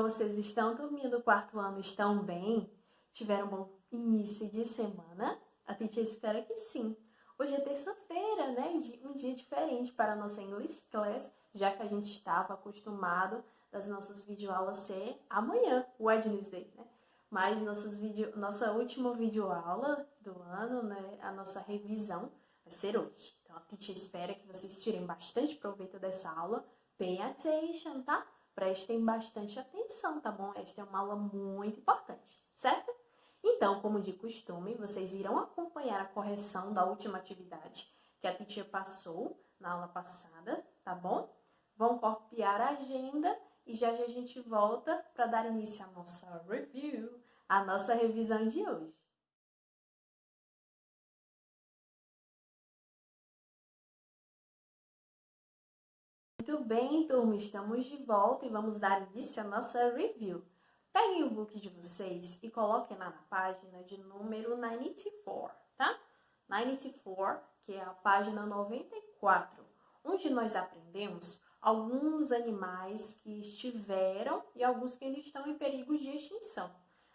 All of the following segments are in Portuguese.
vocês estão dormindo? O quarto ano estão bem? Tiveram um bom início de semana? A teacher espera que sim. Hoje é terça-feira, né? Um dia diferente para a nossa English Class, já que a gente estava acostumado das nossas videoaulas ser amanhã, Wednesday, né? Mas nossa última videoaula do ano, né? A nossa revisão vai ser hoje. Então a teacher espera que vocês tirem bastante proveito dessa aula. Pay attention, tá? Prestem bastante atenção, tá bom? Esta é uma aula muito importante, certo? Então, como de costume, vocês irão acompanhar a correção da última atividade que a teacher passou na aula passada, tá bom? Vão copiar a agenda e já a gente volta para dar início à nossa review, a nossa revisão de hoje. Muito bem, turma, estamos de volta e vamos dar início à nossa review. Peguem o book de vocês e coloquem lá na página de número 94, tá? 94, que é a página 94, onde nós aprendemos alguns animais que estiveram e alguns que ainda estão em perigo de extinção.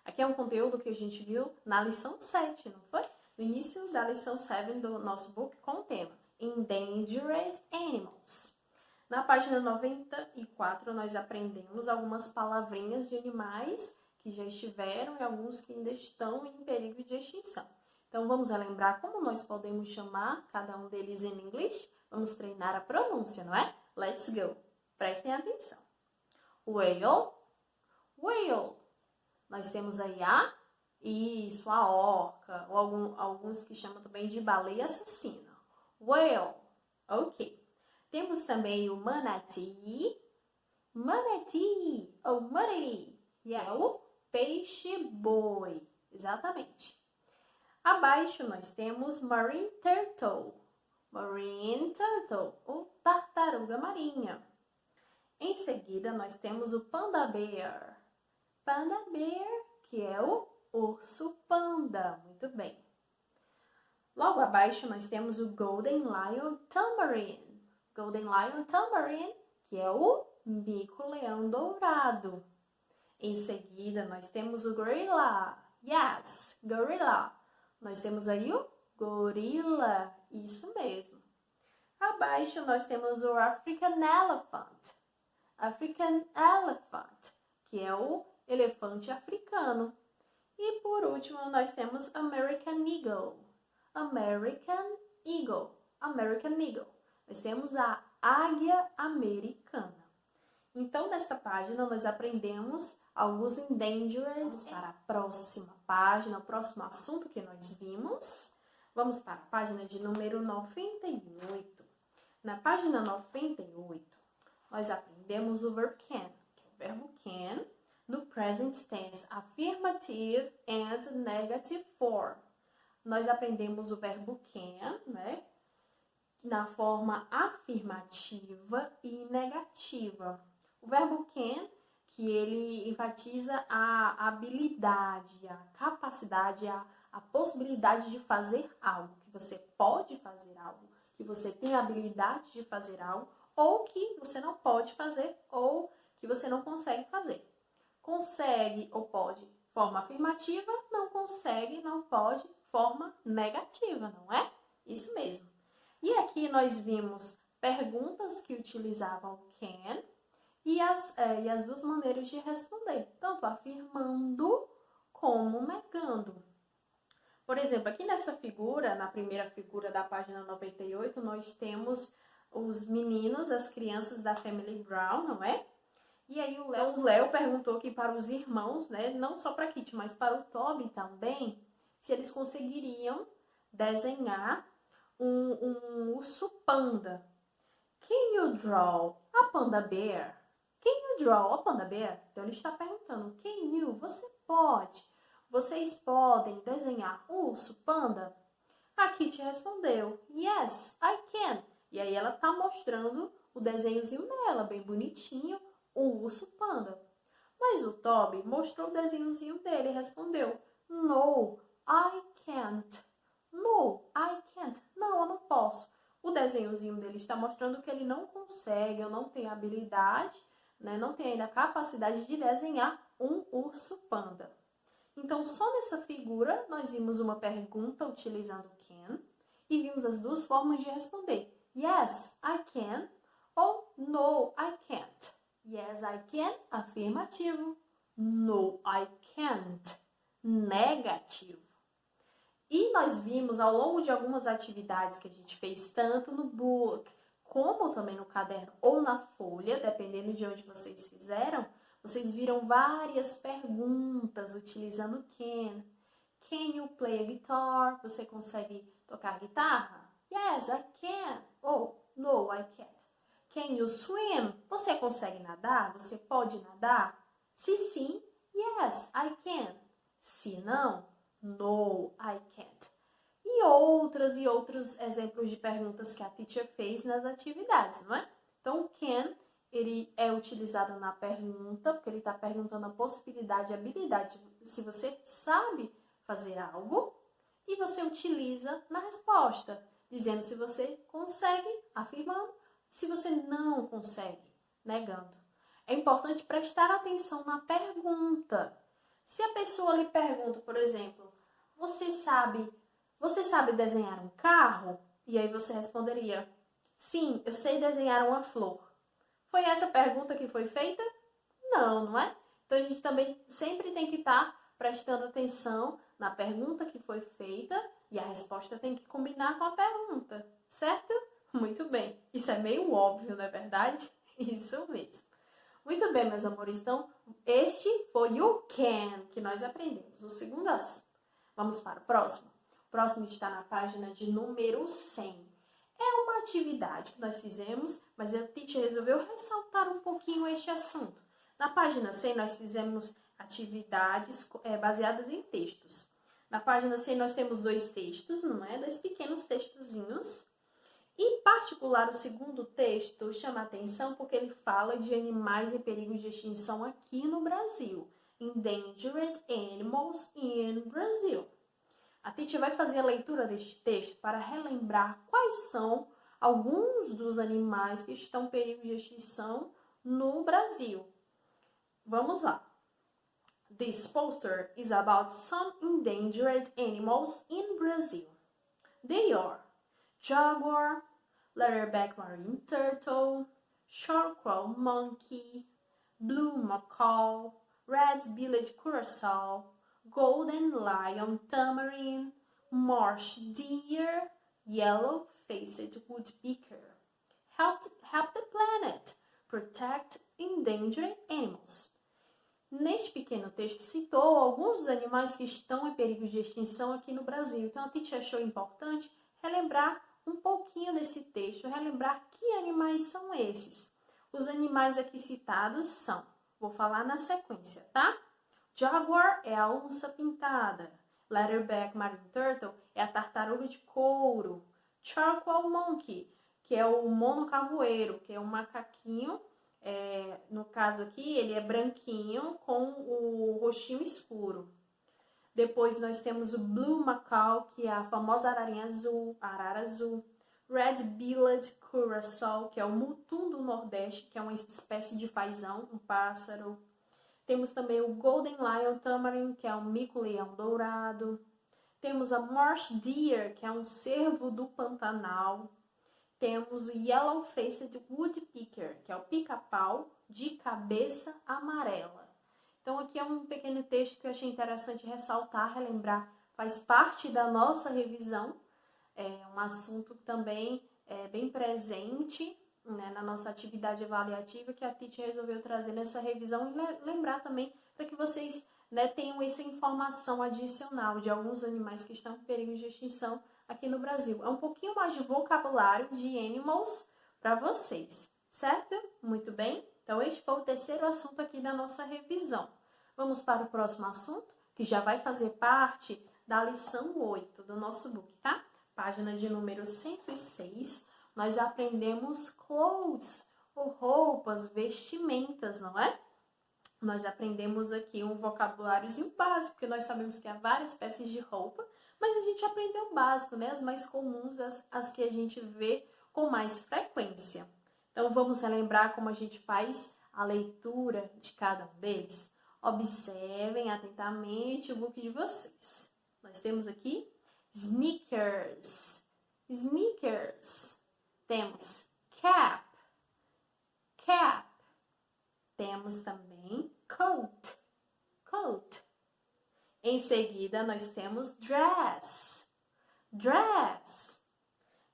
Aqui é um conteúdo que a gente viu na lição 7, não foi? No início da lição 7 do nosso book com o tema Endangered Animals. Na página 94, nós aprendemos algumas palavrinhas de animais que já estiveram e alguns que ainda estão em perigo de extinção. Então, vamos relembrar como nós podemos chamar cada um deles em inglês? Vamos treinar a pronúncia, não é? Let's go! Prestem atenção. Whale, whale. Nós temos aí a orca, ou alguns que chamam também de baleia assassina. Whale, ok. Temos também o manatee, ou manatee, e é o peixe-boi, exatamente. Abaixo nós temos marine turtle, ou tartaruga marinha. Em seguida nós temos o panda bear, que é o urso panda, muito bem. Logo abaixo nós temos o golden lion tamarine, que é o mico-leão dourado. Em seguida, nós temos o gorila. Yes, gorila. Nós temos aí o gorila. Isso mesmo. Abaixo, nós temos o African elephant. Que é o elefante africano. E por último, nós temos American eagle. Nós temos a águia americana. Então, nesta página, nós aprendemos alguns endangered. Vamos para a próxima página, o próximo assunto que nós vimos. Vamos para a página de número 98. Na página 98, nós aprendemos o verb can, que é o verbo can, no present tense, affirmative and negative form. Nós aprendemos o verbo can, né? Na forma afirmativa e negativa. O verbo can, que ele enfatiza a habilidade, a capacidade, a possibilidade de fazer algo, que você pode fazer algo, que você tem a habilidade de fazer algo, ou que você não pode fazer, ou que você não consegue fazer. Consegue ou pode, forma afirmativa, não consegue, não pode, forma negativa, não é? Isso mesmo. E aqui nós vimos perguntas que utilizavam can e as duas maneiras de responder, tanto afirmando como negando. Por exemplo, aqui nessa figura, na primeira figura da página 98, nós temos os meninos, as crianças da Family Brown, não é? E aí o Léo perguntou aqui para os irmãos, né, não só para a Kitty, mas para o Toby também, se eles conseguiriam desenhar um urso panda. Can you draw a panda bear? Então ele está perguntando, você pode? Vocês podem desenhar um urso panda? A Kitty respondeu, yes, I can. E aí ela está mostrando o desenhozinho dela, bem bonitinho, o urso panda. Mas o Toby mostrou o desenhozinho dele e respondeu, no, I can't. Não, eu não posso. O desenhozinho dele está mostrando que ele não consegue, ou não tem habilidade, né, não tem ainda a capacidade de desenhar um urso panda. Então, só nessa figura, nós vimos uma pergunta utilizando can e vimos as duas formas de responder. Yes, I can ou no, I can't. Yes, I can, afirmativo. No, I can't, negativo. E nós vimos ao longo de algumas atividades que a gente fez, tanto no book como também no caderno ou na folha, dependendo de onde vocês fizeram, vocês viram várias perguntas utilizando can. Can you play a guitar? Você consegue tocar guitarra? Yes, I can. Ou no, I can't. Can you swim? Você consegue nadar? Você pode nadar? Se sim, yes, I can. Se não, no, I can't. E outros exemplos de perguntas que a teacher fez nas atividades, não é? Então, o can, ele é utilizado na pergunta, porque ele está perguntando a possibilidade, a habilidade, se você sabe fazer algo, e você utiliza na resposta, dizendo se você consegue, afirmando, se você não consegue, negando. É importante prestar atenção na pergunta. Se a pessoa lhe pergunta, por exemplo, você sabe desenhar um carro? E aí você responderia, sim, eu sei desenhar uma flor. Foi essa pergunta que foi feita? Não, não é? Então a gente também sempre tem que estar prestando atenção na pergunta que foi feita e a resposta tem que combinar com a pergunta, certo? Muito bem. Isso é meio óbvio, não é verdade? Isso mesmo. Muito bem, meus amores. Então, este foi o can que nós aprendemos, o segundo assunto. Vamos para o próximo? O próximo está na página de número 100. É uma atividade que nós fizemos, mas a teacher resolveu ressaltar um pouquinho este assunto. Na página 100, nós fizemos atividades baseadas em textos. Na página 100, nós temos dois textos, não é? Dois pequenos textozinhos. Em particular, o segundo texto chama a atenção porque ele fala de animais em perigo de extinção aqui no Brasil. Endangered Animals in Brazil. A teacher vai fazer a leitura deste texto para relembrar quais são alguns dos animais que estão em perigo de extinção no Brasil. Vamos lá. This poster is about some endangered animals in Brazil. They are jaguar, leatherback marine turtle, short-crowned monkey, blue macaw, red-billed curassow, golden lion tamarin, marsh deer, yellow-faced woodpecker. Help the planet. Protect endangered animals. Neste pequeno texto, citou alguns dos animais que estão em perigo de extinção aqui no Brasil. Então, a teacher achou importante relembrar um pouquinho desse texto, relembrar que animais são esses. Os animais aqui citados são, vou falar na sequência, tá? Jaguar é a onça pintada. Leatherback marine turtle é a tartaruga de couro. Charcoal monkey, que é o mono cavoeiro, que é um macaquinho. No caso aqui, ele é branquinho com o rostinho escuro. Depois nós temos o blue macaw, que é a famosa ararinha azul, arara azul. Red-billed curassow, que é o mutum do Nordeste, que é uma espécie de fazão, um pássaro. Temos também o golden lion tamarin, que é um mico-leão dourado. Temos a marsh deer, que é um cervo do Pantanal. Temos o yellow-faced woodpecker, que é o pica-pau de cabeça amarela. Então, aqui é um pequeno texto que eu achei interessante ressaltar, relembrar, faz parte da nossa revisão. É um assunto que também é bem presente, né, na nossa atividade avaliativa, que a teacher resolveu trazer nessa revisão e lembrar também para que vocês, né, tenham essa informação adicional de alguns animais que estão em perigo de extinção aqui no Brasil. É um pouquinho mais de vocabulário de animals para vocês, certo? Muito bem? Então, este foi o terceiro assunto aqui da nossa revisão. Vamos para o próximo assunto, que já vai fazer parte da lição 8 do nosso book, tá? Página de número 106, nós aprendemos clothes, ou roupas, vestimentas, não é? Nós aprendemos aqui um vocabuláriozinho básico, porque nós sabemos que há várias espécies de roupa, mas a gente aprendeu o básico, né? As mais comuns, as que a gente vê com mais frequência. Então, vamos relembrar como a gente faz a leitura de cada um deles? Observem atentamente o book de vocês. Nós temos aqui sneakers. Sneakers. Temos cap. Cap. Temos também coat. Coat. Em seguida, nós temos dress. Dress.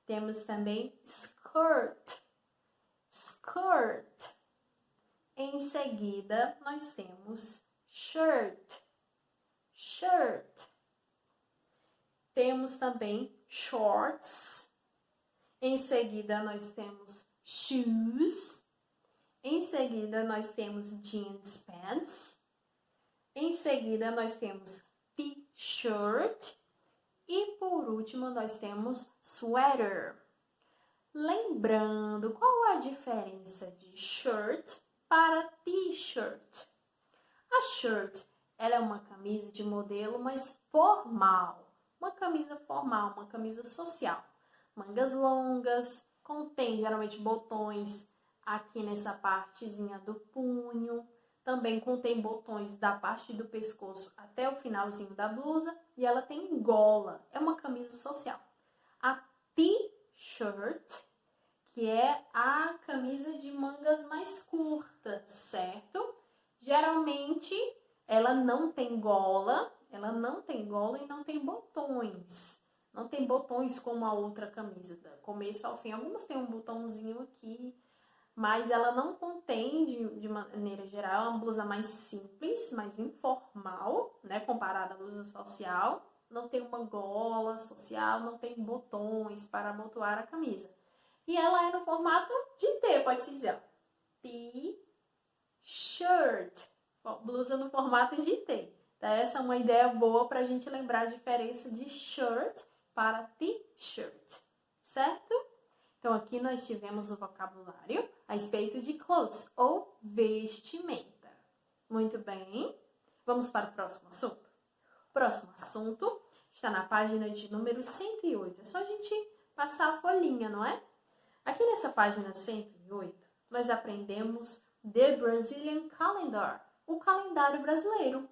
Temos também skirt. Skirt. Em seguida, nós temos shirt. Shirt. Temos também shorts. Em seguida, nós temos shoes. Em seguida, nós temos jeans pants. Em seguida, nós temos t-shirt. E por último, nós temos sweater. Lembrando, qual a diferença de shirt para t-shirt? A shirt, ela é uma camisa de modelo mais formal. Uma camisa formal, uma camisa social. Mangas longas, contém geralmente botões aqui nessa partezinha do punho. Também contém botões da parte do pescoço até o finalzinho da blusa. E ela tem gola. É uma camisa social. A t-shirt, que é a camisa de mangas mais curtas, certo? Geralmente, ela não tem gola. Ela não tem gola e não tem botões. Não tem botões como a outra camisa. Do começo ao fim. Algumas têm um botãozinho aqui. Mas ela não contém, de maneira geral, é uma blusa mais simples, mais informal, né? Comparada à blusa social. Não tem uma gola social, não tem botões para abotoar a camisa. E ela é no formato de T, pode-se dizer. T-shirt. Blusa no formato de T. Então, essa é uma ideia boa para a gente lembrar a diferença de shirt para t-shirt. Certo? Então, aqui nós tivemos o vocabulário a respeito de clothes, ou vestimenta. Muito bem. Vamos para o próximo assunto? O próximo assunto está na página de número 108. É só a gente passar a folhinha, não é? Aqui nessa página 108, nós aprendemos The Brazilian Calendar, o calendário brasileiro,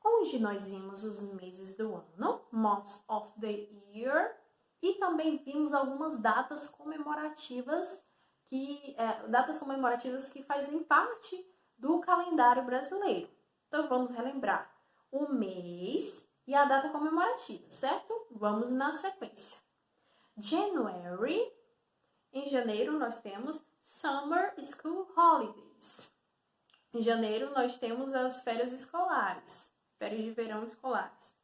onde nós vimos os meses do ano, months of the year, e também vimos algumas datas comemorativas que fazem parte do calendário brasileiro. Então, vamos relembrar o mês e a data comemorativa, certo? Vamos na sequência. January, em janeiro nós temos Summer School Holidays. Em janeiro nós temos as férias escolares, férias de verão escolares.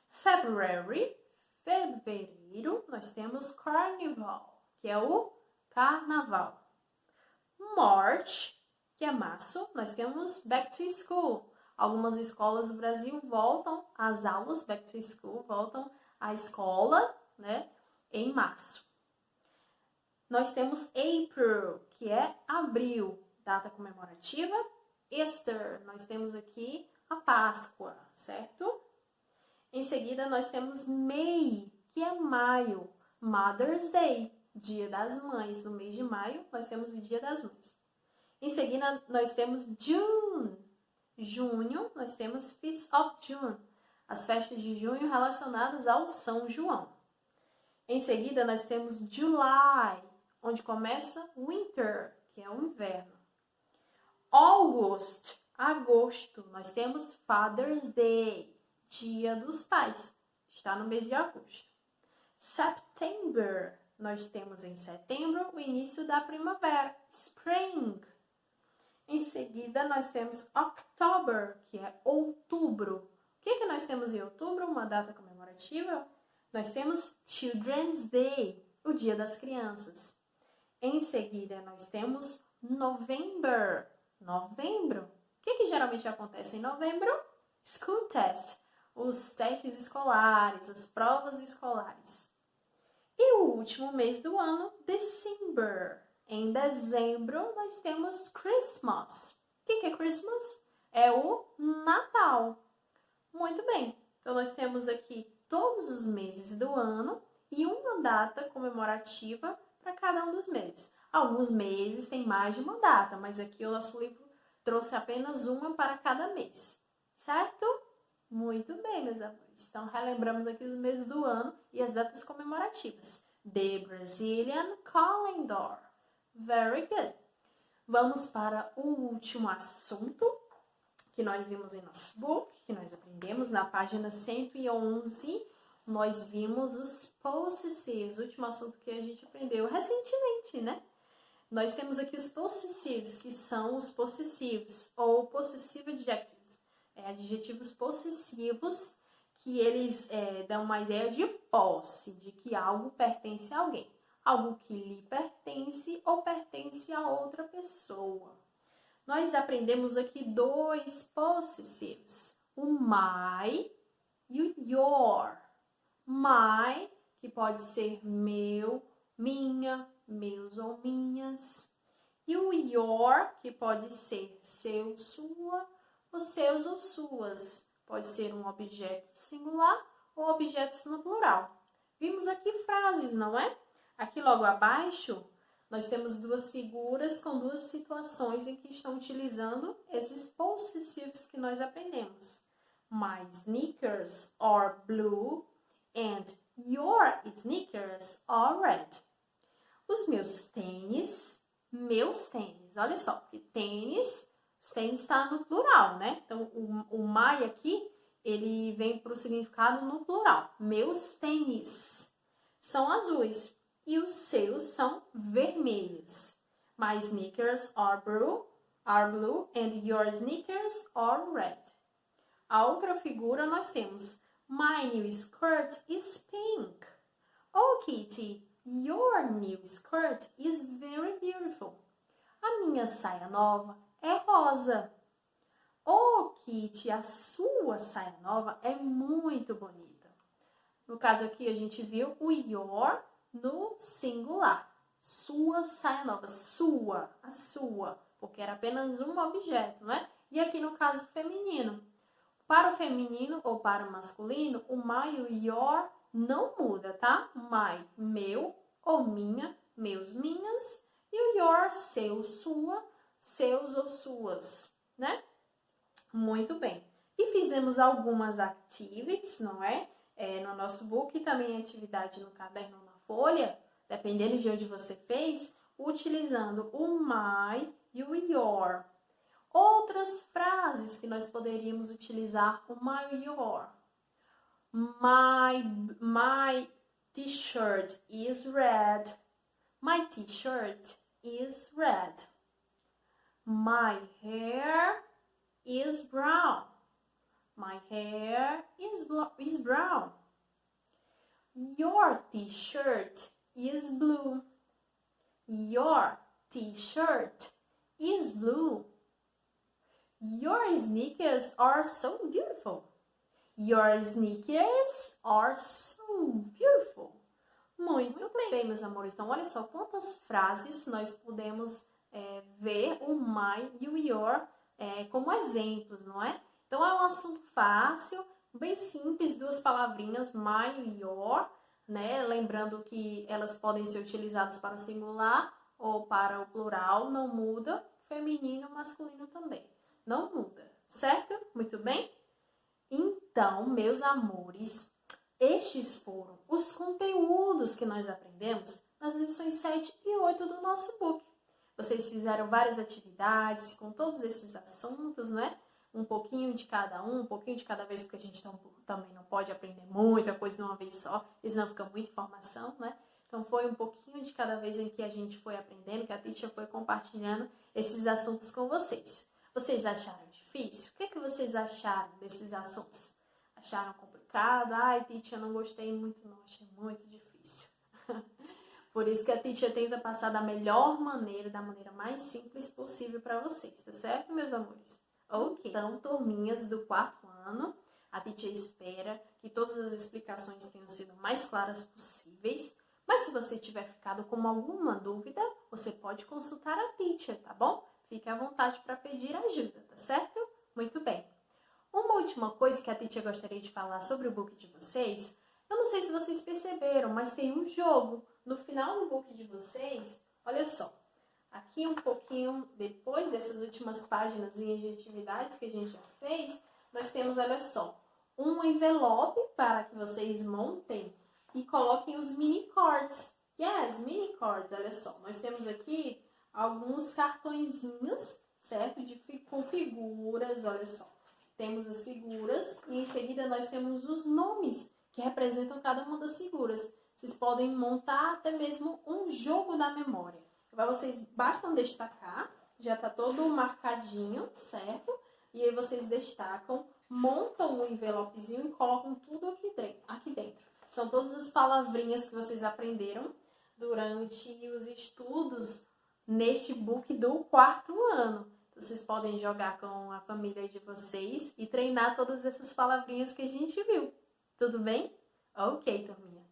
February, fevereiro, nós temos Carnival, que é o carnaval. March, que é março, nós temos Back to School. Algumas escolas do Brasil voltam às aulas, Back to School, voltam à escola, né, em março. Nós temos April, que é abril, data comemorativa. Easter, nós temos aqui a Páscoa, certo? Em seguida, nós temos May, que é maio, Mother's Day, Dia das Mães. No mês de maio, nós temos o Dia das Mães. Em seguida, nós temos June, junho, nós temos Feast of June, as festas de junho relacionadas ao São João. Em seguida, nós temos July, onde começa Winter, que é o inverno. August, agosto, nós temos Father's Day, Dia dos Pais, está no mês de agosto. September, nós temos em setembro o início da primavera, Spring. Em seguida, nós temos October, que é outubro. O que nós temos em outubro? Uma data comemorativa. Nós temos Children's Day, o Dia das Crianças. Em seguida, nós temos November. Novembro. O que geralmente acontece em novembro? School Test, os testes escolares, as provas escolares. E o último mês do ano, December. Em dezembro, nós temos Christmas. O que é Christmas? É o Natal. Muito bem. Então, nós temos aqui todos os meses do ano e uma data comemorativa para cada um dos meses. Alguns meses têm mais de uma data, mas aqui o nosso livro trouxe apenas uma para cada mês, certo? Muito bem, meus amores. Então, relembramos aqui os meses do ano e as datas comemorativas. The Brazilian Calendar. Very good. Vamos para o último assunto que nós vimos em nosso book, que nós aprendemos na página 111. Nós vimos os possessivos, o último assunto que a gente aprendeu recentemente, né? Nós temos aqui os possessivos, que são os possessivos, ou possessive adjectives. Adjetivos possessivos, que eles dão uma ideia de posse, de que algo pertence a alguém. Algo que lhe pertence ou pertence a outra pessoa. Nós aprendemos aqui 2 possessivos, o my e o your. My, que pode ser meu, minha, meus ou minhas. E o your, que pode ser seu, sua, ou seus ou suas. Pode ser um objeto singular ou objetos no plural. Vimos aqui frases, não é? Aqui logo abaixo, nós temos 2 figuras com 2 situações em que estão utilizando esses possessivos que nós aprendemos. My sneakers are blue and your sneakers are red. Os meus tênis. Olha só, porque tênis está no plural, né? Então, o my aqui, ele vem para o significado no plural. Meus tênis são azuis e os seus são vermelhos. My sneakers are blue and your sneakers are red. A outra figura nós temos My new skirt is pink. Oh, Kitty, your new skirt is very beautiful. A minha saia nova é rosa. Oh, Kitty, a sua saia nova é muito bonita. No caso aqui, a gente viu o your no singular. Sua saia nova. Sua, a sua. Porque era apenas um objeto, né? E aqui no caso feminino. Para o feminino ou para o masculino, o my e o your não muda, tá? My, meu ou minha, meus, minhas. E o your, seu, sua, seus ou suas, né? Muito bem. E fizemos algumas activities, não é? No nosso book e também atividade no caderno na folha, dependendo de onde você fez, utilizando o my e o your. Outras frases que nós poderíamos utilizar o my e your. My t-shirt is red. My t-shirt is red. My hair is brown. My hair is brown. Your t-shirt is blue. Your t-shirt is blue. Your sneakers are so beautiful. Your sneakers are so beautiful. Muito bem, meus amores. Então, olha só quantas frases nós podemos ver o my e o your como exemplos, não é? Então, é um assunto fácil, bem simples, 2 palavrinhas, my e your, né? Lembrando que elas podem ser utilizadas para o singular ou para o plural, não muda, feminino, masculino também. Não muda, certo? Muito bem? Então, meus amores, estes foram os conteúdos que nós aprendemos nas lições 7 e 8 do nosso book. Vocês fizeram várias atividades com todos esses assuntos, né? Um pouquinho de cada um pouquinho de cada vez, porque a gente também não pode aprender muita coisa de uma vez só, porque senão fica muita informação, né? Então, foi um pouquinho de cada vez em que a gente foi aprendendo, que a teacher foi compartilhando esses assuntos com vocês. Vocês acharam difícil? O que vocês acharam desses assuntos? Acharam complicado? Ai, teacher, eu não gostei muito, não. Achei muito difícil. Por isso que a teacher tenta passar da melhor maneira, da maneira mais simples possível para vocês, tá certo, meus amores? Ok. Então, turminhas do 4º ano, a teacher espera que todas as explicações tenham sido mais claras possíveis. Mas se você tiver ficado com alguma dúvida, você pode consultar a teacher, tá bom? Fique à vontade para pedir ajuda, tá certo? Muito bem. Uma última coisa que a teacher gostaria de falar sobre o book de vocês, eu não sei se vocês perceberam, mas tem um jogo no final do book de vocês. Olha só, aqui aqui um pouquinho depois dessas últimas páginas de atividades que a gente já fez, nós temos, olha só, um envelope para que vocês montem e coloquem os mini cards. Yes, mini cards, olha só. Nós temos aqui alguns cartõezinhos, certo? Com figuras, olha só. Temos as figuras e em seguida nós temos os nomes que representam cada uma das figuras. Vocês podem montar até mesmo um jogo da memória. Vocês bastam destacar, já está todo marcadinho, certo? E aí vocês destacam, montam um envelopezinho e colocam tudo aqui dentro. São todas as palavrinhas que vocês aprenderam durante os estudos neste book do 4º ano. Vocês podem jogar com a família de vocês e treinar todas essas palavrinhas que a gente viu. Tudo bem? Ok, turminha.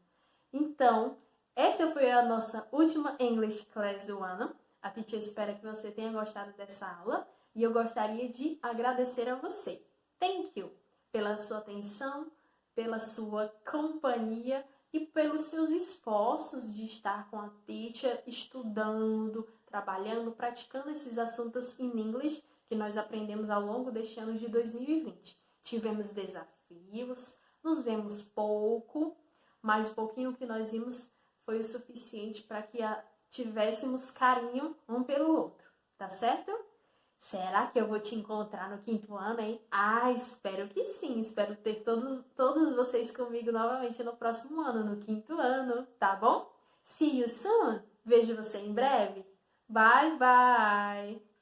Então, esta foi a nossa última English Class do ano. A teacher espera que você tenha gostado dessa aula e eu gostaria de agradecer a você. Thank you pela sua atenção, pela sua companhia e pelos seus esforços de estar com a teacher, estudando, trabalhando, praticando esses assuntos em inglês que nós aprendemos ao longo deste ano de 2020. Tivemos desafios, nos vemos pouco, mas o pouquinho que nós vimos foi o suficiente para que tivéssemos carinho um pelo outro, tá certo? Será que eu vou te encontrar no 5º ano, hein? Ah, espero que sim. Espero ter todos vocês comigo novamente no próximo ano, no 5º ano, tá bom? See you soon. Vejo você em breve. Bye, bye.